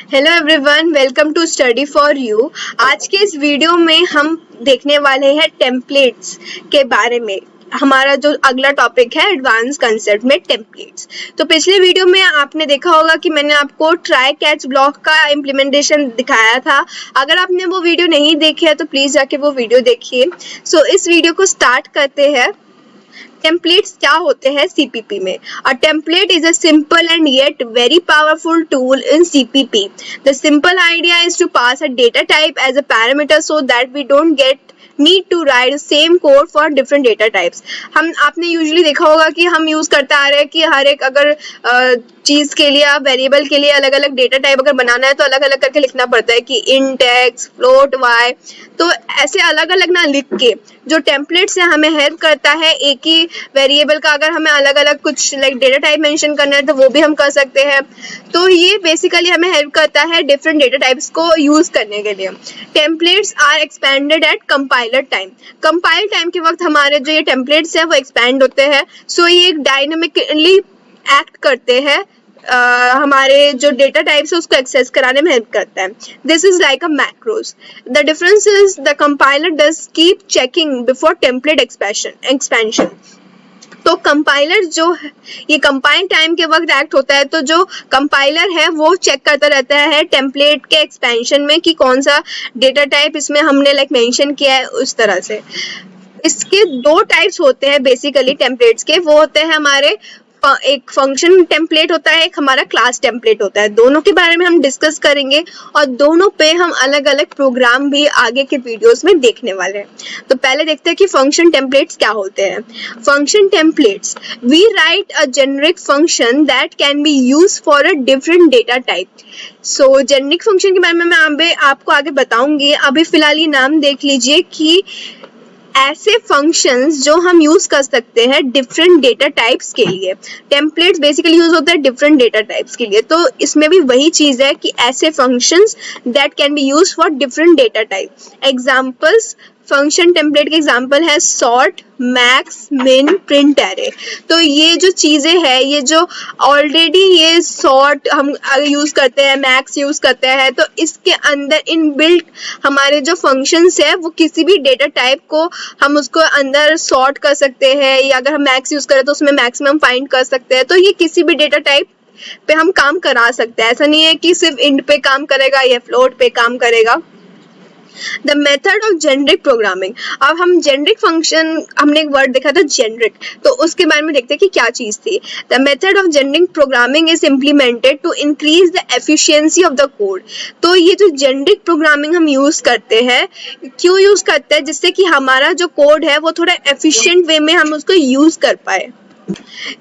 Hello everyone, welcome to study for you. आज के इस वीडियो में हम देखने वाले हैं टेम्पलेट्स के बारे में। हमारा जो अगला टॉपिक है एडवांस कंसेप्ट में टेम्पलेट्स। तो पिछले वीडियो में आपने देखा होगा कि मैंने आपको ट्राई कैच ब्लॉक का इम्प्लीमेंटेशन दिखाया था। अगर आपने वो वीडियो नहीं देखी है तो प्लीज जाके वो वीडियो देखिए। सो इस वीडियो को स्टार्ट करते हैं। टेम्पलेट्स क्या होते हैं CPP में? A template is a simple and yet very powerful tool in CPP. The simple idea is to pass a data type as a parameter so that we don't need to write the same code for different data types. आपने usually देखा होगा कि हम use करते आ रहे हैं कि हर एक अगर चीज के लिए वेरिएबल के लिए अलग अलग डेटा टाइप अगर बनाना है तो अलग अलग करके लिखना पड़ता है कि int x, float y। तो ऐसे अलग अलग ना लिख के जो टेम्पलेट से हमें हेल्प करता है, एक ही वेरिएबल का अगर हमें अलग अलग कुछ लाइक डेटा टाइप मेंशन करना है तो वो भी हम कर सकते हैं। तो ये बेसिकली हमें हेल्प करता है डिफरेंट डेटा टाइप्स को यूज करने के लिए। Templates are expanded at compiler time. Compile time के वक्त हमारे जो ये टेम्पलेट्स है वो एक्सपैंड होते हैं। सो ये एक डायनामिकली एक्ट करते हैं, हमारे जो डेटा टाइप्स है उसको एक्सेस कराने में हेल्प करता है। This is like a macros. The difference is the compiler does keep checking before template expansion. तो कंपाइलर जो ये कंपाइल टाइम के वक्त एक्ट होता है, तो जो कंपाइलर है वो चेक करता रहता है टेम्पलेट के एक्सपेंशन में कि कौन सा डेटा टाइप इसमें हमने लाइक मेंशन किया है उस तरह से। इसके दो टाइप्स होते हैं बेसिकली टेम्पलेट्स के। वो होते हैं हमारे एक फंक्शन टेम्पलेट होता है, एक हमारा क्लास टेम्पलेट होता है। दोनों के बारे में हम डिस्कस करेंगे और दोनों पे हम अलग अलग प्रोग्राम भी आगे के वीडियोस में देखने वाले हैं। तो पहले देखते हैं कि फंक्शन टेम्पलेट्स क्या होते हैं। Function templates, we write a generic function that can be used for a different data type. So generic function के बारे में मैं आपको आगे बताऊंगी। अभी फिलहाल ये नाम देख लीजिए कि ऐसे फंक्शंस जो हम यूज कर सकते हैं डिफरेंट डेटा टाइप्स के लिए। टेम्पलेट्स बेसिकली यूज होते हैं डिफरेंट डेटा टाइप्स के लिए। तो इसमें भी वही चीज है कि ऐसे functions that can be use for different data type. Examples, function template के एग्जांपल है सॉर्ट, मैक्स, मिन, प्रिंट एरे। तो ये जो चीजें हैं, ये जो ऑलरेडी ये सॉर्ट हम यूज करते हैं, मैक्स यूज करते हैं, तो इसके अंदर इनबिल्ट हमारे जो फंक्शंस है वो किसी भी डेटा टाइप को हम उसको अंदर सॉर्ट कर सकते हैं, या अगर हम मैक्स यूज करें तो उसमें मैक्सिमम फाइंड कर सकते हैं। तो ये किसी भी डेटा टाइप पे हम काम करा सकते हैं। ऐसा नहीं है कि सिर्फ इंट पे काम करेगा या फ्लोट पे काम करेगा। The method of generic programming. अब हम जेनेरिक फंक्शन, हमने एक वर्ड देखा था जेनेरिक, तो उसके बारे में देखते हैं कि क्या चीज थी। The method of generic programming is implemented to increase the efficiency of the code. तो ये जो जेनेरिक प्रोग्रामिंग हम यूज करते हैं, क्यों यूज करते हैं? जिससे कि हमारा जो कोड है वो थोड़ा एफिशिएंट वे में हम उसको यूज कर पाए।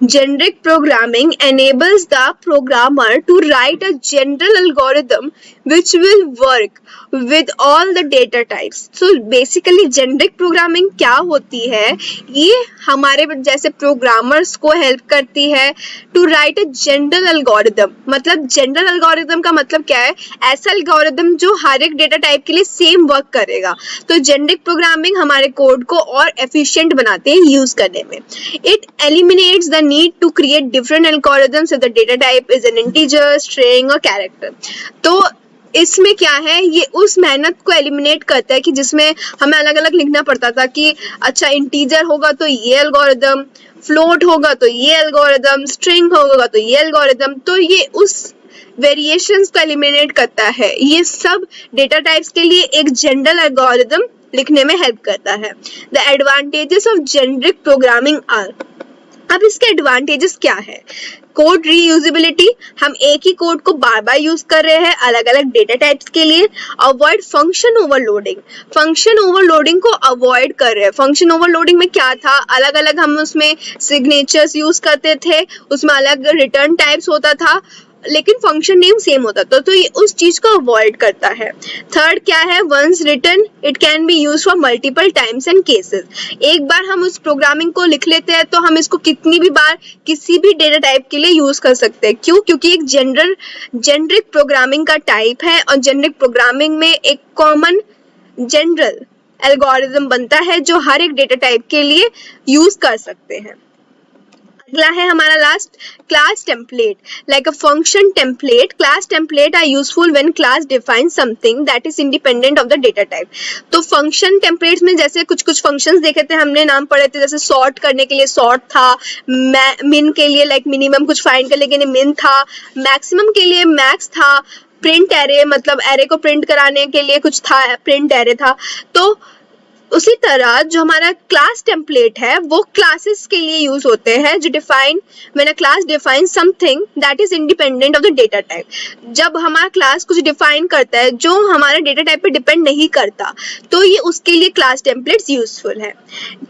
Generic programming enables the programmer to write a general algorithm which will work with all the data types. So basically generic programming क्या होती है? ये हमारे जैसे प्रोग्रामर्स को हेल्प करती है to write a general algorithm। मतलब general algorithm का मतलब क्या है? ऐसा algorithm जो हर एक डेटा टाइप के लिए सेम वर्क करेगा। तो generic programming हमारे कोड को और एफिशिएंट बनाते हैं यूज करने में। It eliminates the need to create different algorithms if the data type is an integer, string or character। तो इसमें क्या है, ये उस मेहनत को एलिमिनेट करता है कि जिसमें हमें अलग अलग लिखना पड़ता था कि अच्छा इंटीजर होगा तो ये एल्गोरिदम, फ्लोट होगा तो ये एल्गोरिदम, स्ट्रिंग होगा तो ये एल्गोरिदम। तो ये उस वेरिएशंस को एलिमिनेट करता है। ये सब डेटा टाइप्स के लिए एक जनरल एल्गोरिदम लिखने में हेल्प करता है। The advantages of generic programming are. अब इसके एडवांटेजेस क्या है? कोड रीयूजेबिलिटी, हम एक ही कोड को बार बार यूज कर रहे हैं अलग अलग डेटा टाइप्स के लिए। Avoid function overloading, function overloading को अवॉइड कर रहे हैं। फंक्शन ओवरलोडिंग में क्या था, अलग अलग हम उसमें सिग्नेचर्स यूज करते थे, उसमें अलग रिटर्न टाइप्स होता था, लेकिन फंक्शन नेम सेम होता था। तो ये उस चीज को अवॉइड करता है। थर्ड क्या है, once written it can be use for multiple times and cases. एक बार हम उस प्रोग्रामिंग को लिख लेते हैं तो हम इसको कितनी भी बार किसी भी डेटा टाइप के लिए यूज कर सकते हैं। क्यों? क्योंकि एक जेनेरिक प्रोग्रामिंग का टाइप है और जेनेरिक प्रोग्रामिंग में एक कॉमन जनरल एल्गोरिथम बनता है जो हर एक डेटा टाइप के लिए यूज कर सकते हैं। अगला है हमारा last class template. Like a function template, class template are useful when class define something that is independent of the data type. तो फंक्शन टेम्पलेट्स में जैसे कुछ कुछ फंक्शंस देखे थे हमने, नाम पढ़े थे, जैसे सॉर्ट करने के लिए सॉर्ट था, मिन के लिए लाइक मिनिमम कुछ फाइंड करने के लिए मिन था, मैक्सिमम के लिए मैक्स था, प्रिंट एरे मतलब एरे को प्रिंट कराने के लिए कुछ था, प्रिंट एरे था. तो उसी तरह जो हमारा क्लास टेम्पलेट है वो क्लासेस के लिए यूज होते हैं, जो define when a class define something that is independent of the data type. जब हमारा क्लास कुछ डिफाइन करता है जो हमारे डेटा टाइप पे डिपेंड नहीं करता, तो ये उसके लिए क्लास टेम्पलेट्स यूजफुल है.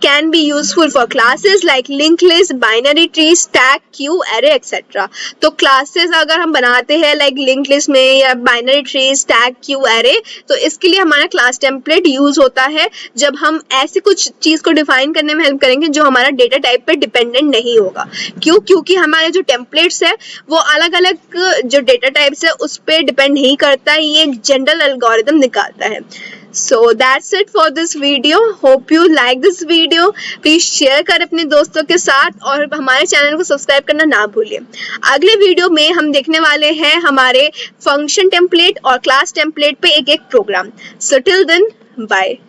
Can be useful for classes like link list, binary tree, stack, Q, array etcetera. तो क्लासेस अगर हम बनाते हैं लाइक लिंक लिस्ट में या binary tree, stack, Q, array, तो इसके लिए हमारा क्लास टेम्पलेट यूज होता है जब हम ऐसे कुछ चीज को डिफाइन करने में हेल्प करेंगे जो हमारा डेटा टाइप पे डिपेंडेंट नहीं होगा. क्यों? क्योंकि हमारे जो टेम्पलेट्स है वो अलग अलग जो डेटा टाइप्स है उस पर डिपेंड नहीं करता है, ये एक जनरल एल्गोरिथम निकालता है. So that's it for this video. Hope you like this video. Please share कर अपने दोस्तों के साथ और हमारे चैनल को सब्सक्राइब करना ना भूलिए. अगले वीडियो में हम देखने वाले हैं हमारे फंक्शन टेम्पलेट और क्लास टेम्पलेट पे एक एक programme. So till then, bye.